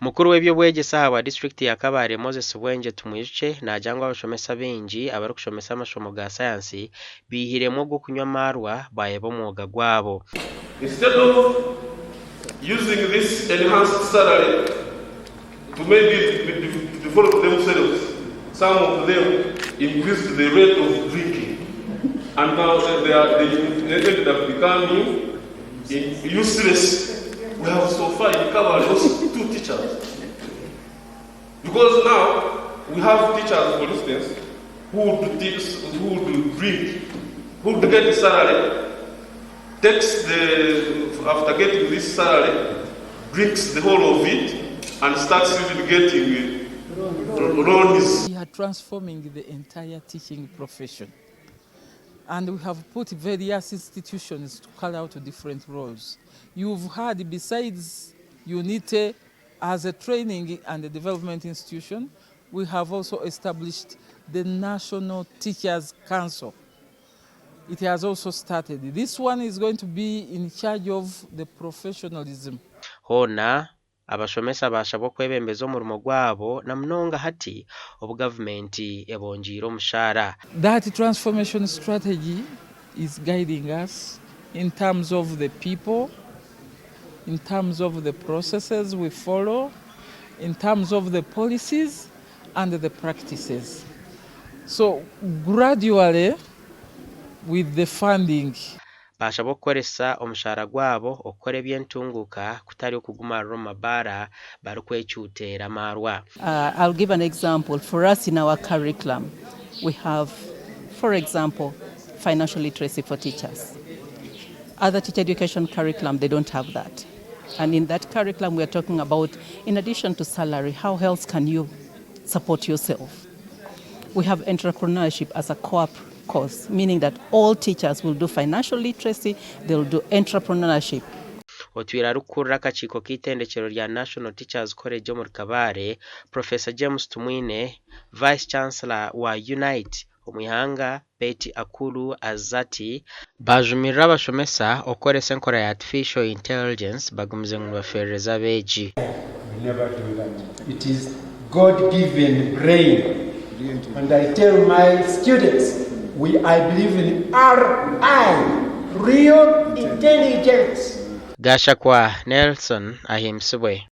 Mukuru w'eby'obwegyese wa district ya Kabale Moses Bwenje tumwice najangwa abashomesa benji abari kushomesa amashomo ga science bihiremo gwo kunywa marwa bayebo mwuga gwabo. Instead of using this enhanced salary to maybe develop themselves, some of them increased the rate of drinking, and now they ended up becoming useless. We have so far in Kabale those 2 teachers. Because now we have teachers, for instance, who would drink, who would get the salary, after getting this salary, drinks the whole of it, and starts even getting loans. We are transforming the entire teaching profession. And we have put various institutions to carry out different roles. You've heard, besides UNITE as a training and a development institution, we have also established the National Teachers Council. It has also started. This one is going to be in charge of the professionalism. Hona abashomesa bashabo kwebembeza omurimo gwabo na mnonga hati obu government ebonjira omushara. That transformation strategy is guiding us in terms of the people, in terms of the processes we follow, in terms of the policies and the practices. So gradually, with the funding, bashabo kukoresa omushara gwabo okora ebyentunguka kutari okuguma Mbarara bari kwecyutera marwa. I'll give an example. For us in our curriculum, we have, for example, financial literacy for teachers. Other teacher education curriculum, they don't have that. And in that curriculum, we are talking about, in addition to salary, how else can you support yourself? We have entrepreneurship as a core course, meaning that all teachers will do financial literacy, they'll do entrepreneurship. Otwira rukurra akachiko k'itendekero rya National Teachers College mu Kabale, Professor James Tumwine, Vice Chancellor wa Unite, omwihanga Betty Akulu Azati, bajumirira abashomesa okoresa enkora ya artificial intelligence bagumize mu bafereza beji. Never do that. It is God-given brain. And I tell my students, I believe in RI, real intelligence. Gasha kwa Nelson ahimsibwe.